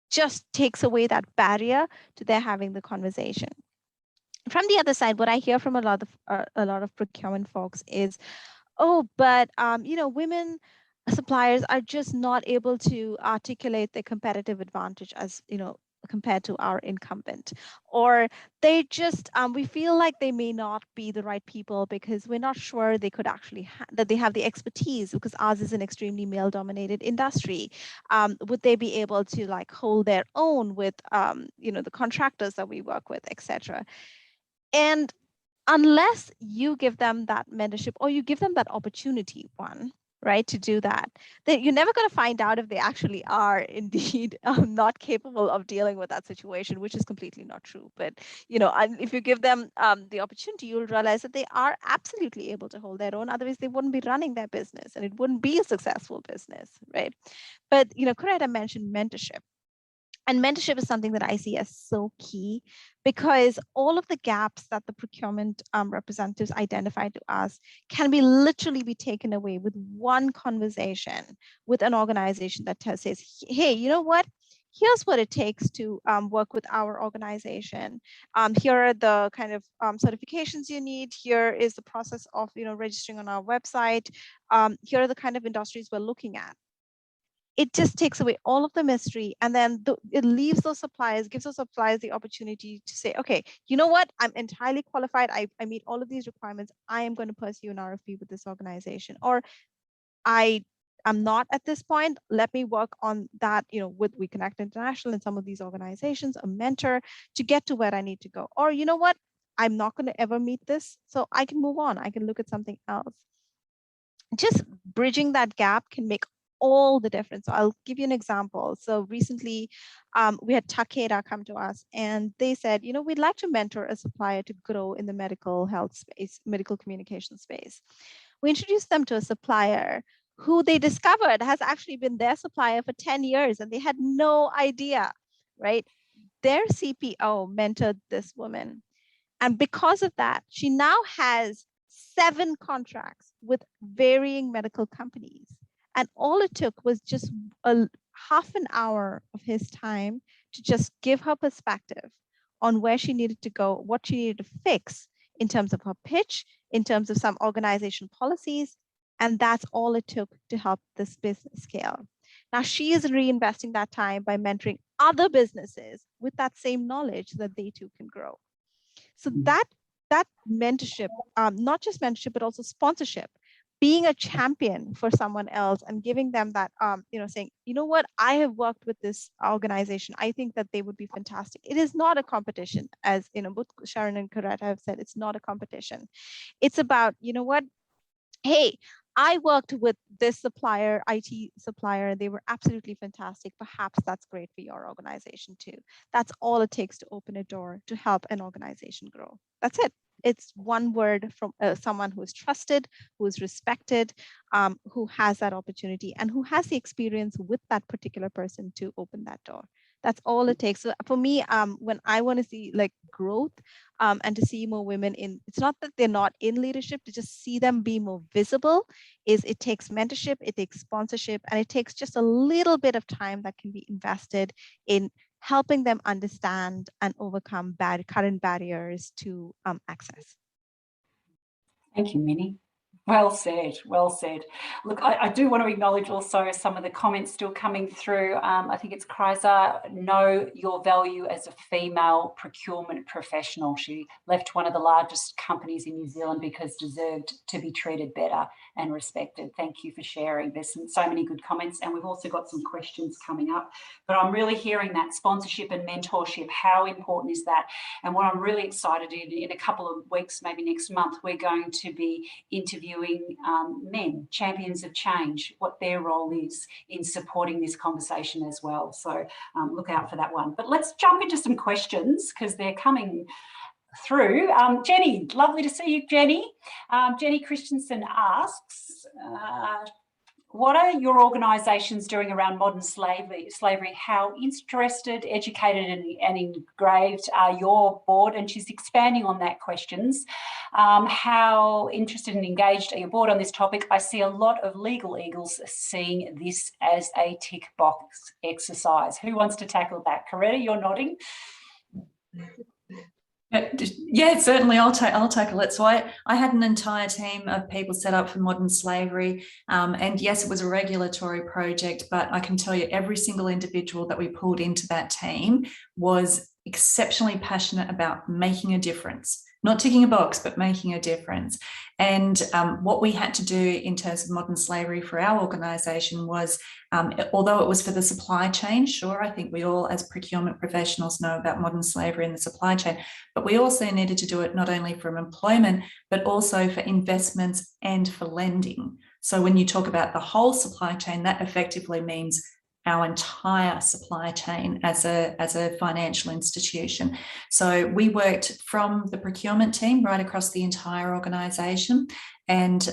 just takes away that barrier to their having the conversation. From the other side, what I hear from a lot of procurement folks is, oh, but you know, women suppliers are just not able to articulate their competitive advantage, as you know, compared to our incumbent, or they just we feel like they may not be the right people because we're not sure they could actually that they have the expertise, because ours is an extremely male dominated industry. Would they be able to like hold their own with you know, the contractors that we work with, etc. And unless you give them that mentorship, or you give them that opportunity, right, to do that, then you're never going to find out if they actually are indeed not capable of dealing with that situation, which is completely not true. But, you know, if you give them the opportunity, you'll realize that they are absolutely able to hold their own. Otherwise, they wouldn't be running their business and it wouldn't be a successful business, right? But, you know, Coretta mentioned mentorship. And mentorship is something that I see as so key, because all of the gaps that the procurement representatives identify to us can be literally be taken away with one conversation with an organization that says, hey, you know what? Here's what it takes to work with our organization. Here are the kind of certifications you need. Here is the process of, you know, registering on our website. Here are the kind of industries we're looking at. It just takes away all of the mystery, and then it leaves those suppliers, gives those suppliers the opportunity to say, okay, you know what, I'm entirely qualified, I meet all of these requirements, I am going to pursue an RFP with this organization, or I'm not at this point, let me work on that, you know, with WEConnect International and some of these organizations, a mentor to get to where I need to go. Or, you know what, I'm not going to ever meet this, so I can move on, I can look at something else. Just bridging that gap can make all the difference. So I'll give you an example. So recently we had Takeda come to us and they said, you know, we'd like to mentor a supplier to grow in the medical health space, medical communication space. We introduced them to a supplier who they discovered has actually been their supplier for 10 years and they had no idea, right? Their CPO mentored this woman. And because of that, she now has 7 contracts with varying medical companies. And all it took was just a half an hour of his time to just give her perspective on where she needed to go, what she needed to fix in terms of her pitch, in terms of some organization policies. And that's all it took to help this business scale. Now she is reinvesting that time by mentoring other businesses with that same knowledge so that they too can grow. So that mentorship, not just mentorship, but also sponsorship, being a champion for someone else and giving them that, saying, you know what, I have worked with this organization. I think that they would be fantastic. It is not a competition, as both Sharon and Coretta have said, it's not a competition. It's about, you know what, hey, I worked with this supplier, IT supplier, they were absolutely fantastic. Perhaps that's great for your organization too. That's all it takes to open a door to help an organization grow. That's it. It's one word from someone who is trusted, who is respected, who has that opportunity and who has the experience with that particular person to open that door. That's all it takes. So for me, when I want to see like growth and to see more women in, it's not that they're not in leadership, to just see them be more visible, is it takes mentorship, it takes sponsorship, and it takes just a little bit of time that can be invested in helping them understand and overcome current barriers to access. Thank you, Minnie. Well said, well said. Look, I do want to acknowledge also some of the comments still coming through. I think it's Kryza, know your value as a female procurement professional. She left one of the largest companies in New Zealand because deserved to be treated better and respected. Thank you for sharing. There's so many good comments, and we've also got some questions coming up. But I'm really hearing that sponsorship and mentorship, how important is that? And what I'm really excited in a couple of weeks, maybe next month, we're going to be interviewing men, champions of change, what their role is in supporting this conversation as well. So look out for that one. But let's jump into some questions because they're coming through. Jenny, lovely to see you, Jenny. Jenny Christensen asks, what are your organisations doing around modern slavery? How interested, educated and engraved are your board? And she's expanding on that questions. How interested and engaged are your board on this topic? I see a lot of legal eagles seeing this as a tick box exercise. Who wants to tackle that? Coretta, you're nodding. Yeah, certainly I'll tackle it. So I had an entire team of people set up for modern slavery. And yes, it was a regulatory project, but I can tell you every single individual that we pulled into that team was exceptionally passionate about making a difference. Not ticking a box, but making a difference. And what we had to do in terms of modern slavery for our organisation was, although it was for the supply chain, sure, I think we all as procurement professionals know about modern slavery in the supply chain, but we also needed to do it not only from employment, but also for investments and for lending. So when you talk about the whole supply chain, that effectively means our entire supply chain as a financial institution. So we worked from the procurement team right across the entire organisation, and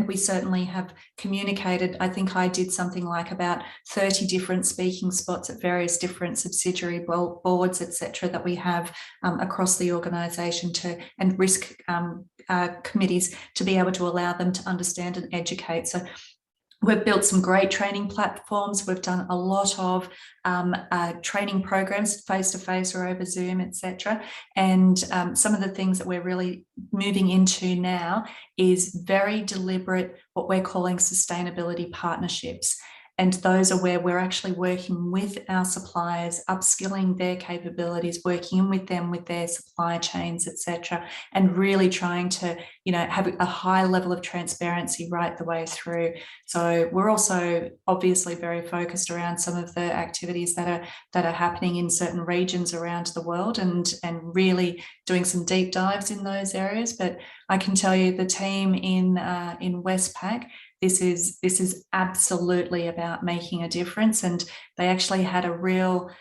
we certainly have communicated. I think I did something like about 30 different speaking spots at various different subsidiary boards, etc., that we have across the organisation and risk committees to be able to allow them to understand and educate. So we've built some great training platforms. We've done a lot of training programs face-to-face or over Zoom, etc. And some of the things that we're really moving into now is very deliberate, what we're calling sustainability partnerships. And those are where we're actually working with our suppliers, upskilling their capabilities, working with them with their supply chains, etc., and really trying to, have a high level of transparency right the way through. So we're also obviously very focused around some of the activities that are happening in certain regions around the world, and really doing some deep dives in those areas. But I can tell you the team in Westpac, this is absolutely about making a difference, and they actually had a real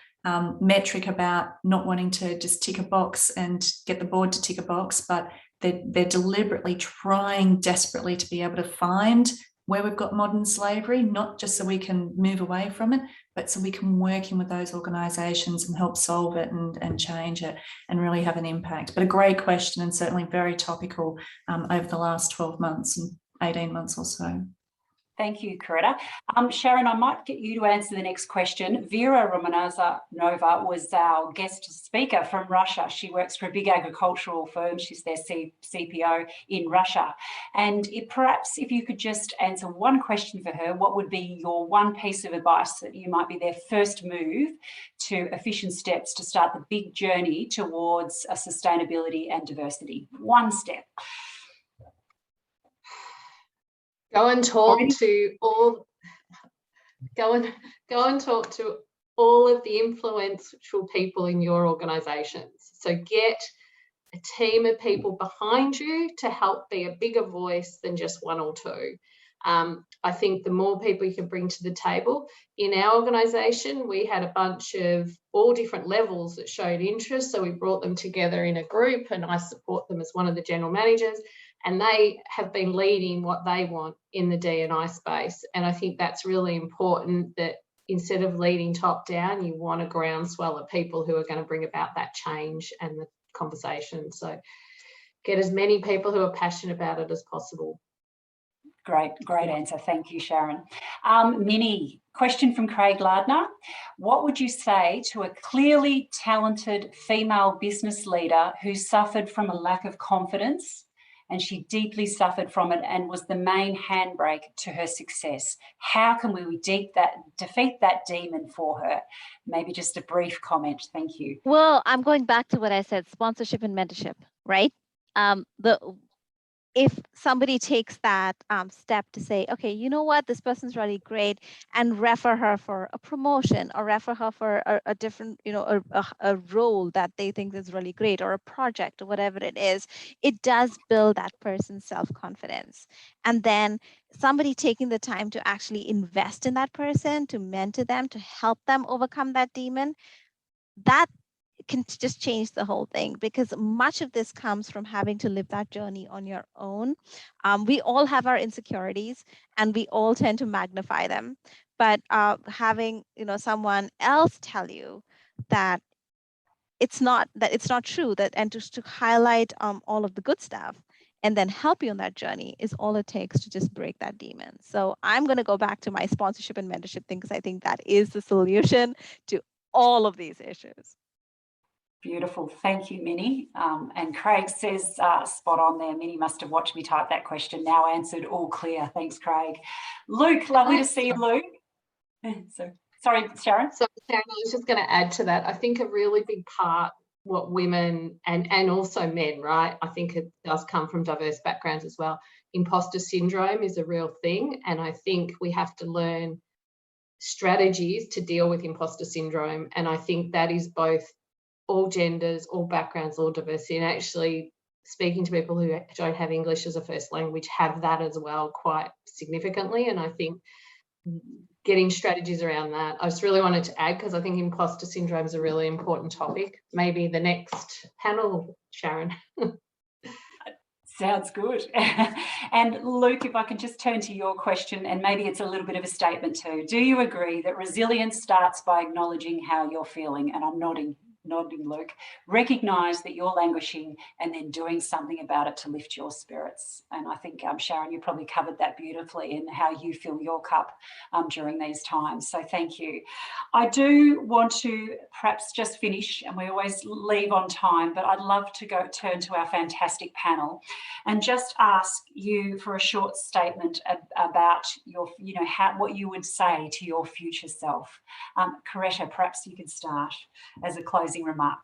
metric about not wanting to just tick a box and get the board to tick a box, but they're deliberately trying desperately to be able to find where we've got modern slavery, not just so we can move away from it, but so we can work in with those organisations and help solve it and change it and really have an impact. But a great question, and certainly very topical over the last 12 months and 18 months or so. Thank you, Coretta. Sharon, I might get you to answer the next question. Vera Romanova was our guest speaker from Russia. She works for a big agricultural firm. She's their CPO in Russia. And perhaps if you could just answer one question for her, what would be your one piece of advice that you might be their first move to efficient steps to start the big journey towards sustainability and diversity? One step. Go and talk to all. Go and talk to all of the influential people in your organisations. So get a team of people behind you to help be a bigger voice than just one or two. I think the more people you can bring to the table. In our organisation, we had a bunch of all different levels that showed interest. So we brought them together in a group, and I support them as one of the general managers. And they have been leading what they want in the D&I space. And I think that's really important, that instead of leading top down, you want a groundswell of people who are going to bring about that change and the conversation. So get as many people who are passionate about it as possible. Great answer. Thank you, Sharon. Minnie, question from Craig Lardner. What would you say to a clearly talented female business leader who suffered from a lack of confidence, and she deeply suffered from it and was the main handbrake to her success? How can we defeat that demon for her? Maybe just a brief comment. Thank you. Well, I'm going back to what I said, sponsorship and mentorship, right? If somebody takes that step to say, okay, you know what, this person's really great, and refer her for a promotion or refer her for a different, a role that they think is really great, or a project or whatever it is, it does build that person's self-confidence. And then somebody taking the time to actually invest in that person, to mentor them, to help them overcome that demon, that can just change the whole thing, because much of this comes from having to live that journey on your own. We all have our insecurities and we all tend to magnify them, but having someone else tell you that it's not true, that and to highlight all of the good stuff and then help you on that journey is all it takes to just break that demon. So I'm going to go back to my sponsorship and mentorship thing, because I think that is the solution to all of these issues. Beautiful. Thank you, Minnie. And Craig says, spot on there. Minnie must have watched me type that question. Now answered, all clear. Thanks, Craig. Luke, lovely to see you, Luke. So, sorry, Sharon. So, Sharon, I was just going to add to that. I think a really big part, what women and also men, right? I think it does come from diverse backgrounds as well. Imposter syndrome is a real thing. And I think we have to learn strategies to deal with imposter syndrome. And I think that is both all genders, all backgrounds, all diversity, and actually speaking to people who don't have English as a first language have that as well quite significantly. And I think getting strategies around that, I just really wanted to add, because I think imposter syndrome is a really important topic. Maybe the next panel, Sharon. Sounds good. And Luke, if I can just turn to your question, and maybe it's a little bit of a statement too. Do you agree that resilience starts by acknowledging how you're feeling? And I'm nodding, Luke. Recognise that you're languishing and then doing something about it to lift your spirits. And I think, Sharon, you probably covered that beautifully in how you fill your cup during these times. So thank you. I do want to perhaps just finish, and we always leave on time, but I'd love to turn to our fantastic panel and just ask you for a short statement about your, what you would say to your future self. Coretta, perhaps you could start as a closing remark.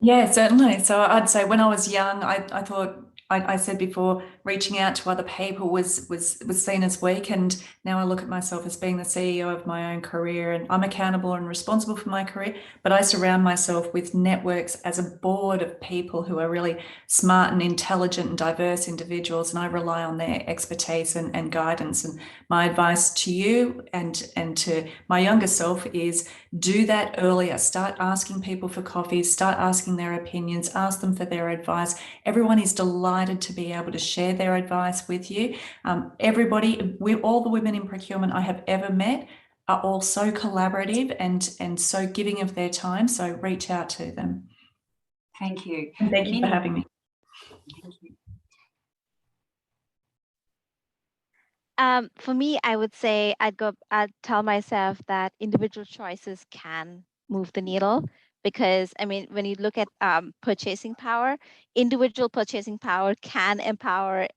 Yeah, certainly. So I'd say when I was young, I thought I said before, reaching out to other people was seen as weak, and now I look at myself as being the CEO of my own career, and I'm accountable and responsible for my career, but I surround myself with networks as a board of people who are really smart and intelligent and diverse individuals, and I rely on their expertise and guidance. And my advice to you and to my younger self is do that earlier. Start asking people for coffees, start asking their opinions, ask them for their advice. Everyone is delighted to be able to share their advice with you. All the women in procurement I have ever met are all so collaborative and so giving of their time. So reach out to them. Thank you. And thank you for having me. Thank you. For me, I would say I'd tell myself that individual choices can move the needle, because I mean, when you look at purchasing power, individual purchasing power can empower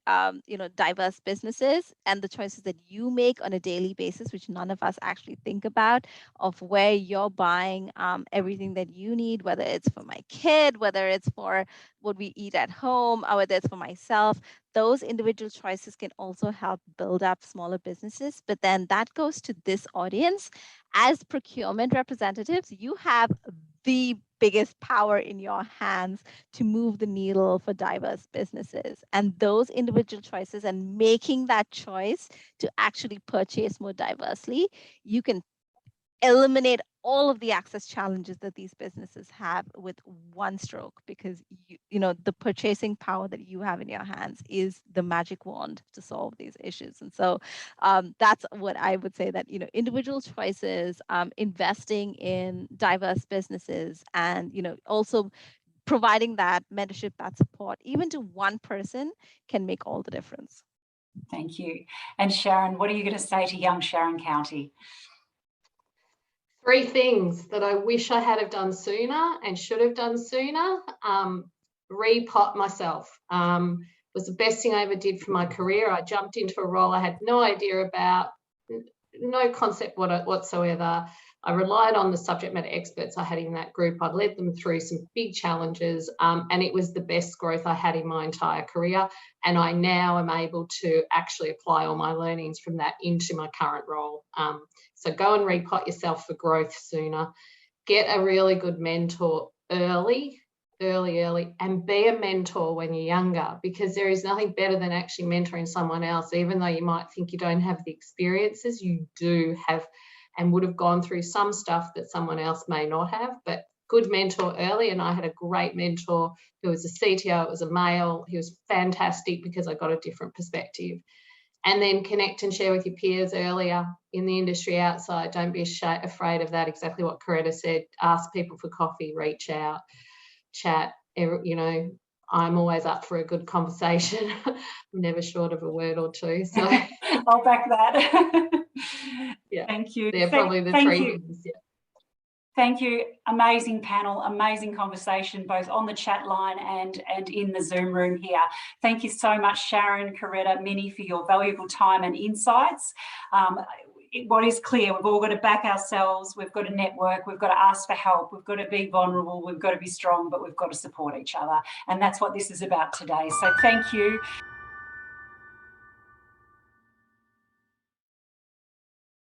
diverse businesses, and the choices that you make on a daily basis, which none of us actually think about, of where you're buying everything that you need, whether it's for my kid, whether it's for what we eat at home, or whether it's for myself. Those individual choices can also help build up smaller businesses. But then that goes to this audience. As procurement representatives, you have the biggest power in your hands to move the needle for diverse businesses. And those individual choices and making that choice to actually purchase more diversely, you can eliminate all of the access challenges that these businesses have with one stroke, because the purchasing power that you have in your hands is the magic wand to solve these issues. And so that's what I would say, that individual choices, investing in diverse businesses, and also providing that mentorship, that support, even to one person, can make all the difference. Thank you. And Sharon, what are you going to say to young Sharon County? 3 things that I wish I had have done sooner and should have done sooner. Repot myself. Was the best thing I ever did for my career. I jumped into a role I had no idea about, no concept whatsoever. I relied on the subject matter experts I had in that group. I led them through some big challenges, and it was the best growth I had in my entire career. And I now am able to actually apply all my learnings from that into my current role. So go and repot yourself for growth sooner. Get a really good mentor early, and be a mentor when you're younger, because there is nothing better than actually mentoring someone else. Even though you might think you don't have the experiences, you do have and would have gone through some stuff that someone else may not have. But good mentor early, and I had a great mentor who was a CTO. It was a male. He was fantastic because I got a different perspective. And then connect and share with your peers earlier in the industry outside. Don't be afraid of that. Exactly what Coretta said. Ask people for coffee, reach out, chat. I'm always up for a good conversation. I'm never short of a word or two. So I'll back that. Yeah. Thank you. They're probably the 3 things. Yeah. Thank you. Amazing panel, amazing conversation, both on the chat line and in the Zoom room here. Thank you so much, Sharon, Coretta, Minnie, for your valuable time and insights. What is clear, we've all got to back ourselves, we've got to network, we've got to ask for help, we've got to be vulnerable, we've got to be strong, but we've got to support each other. And that's what this is about today. So thank you.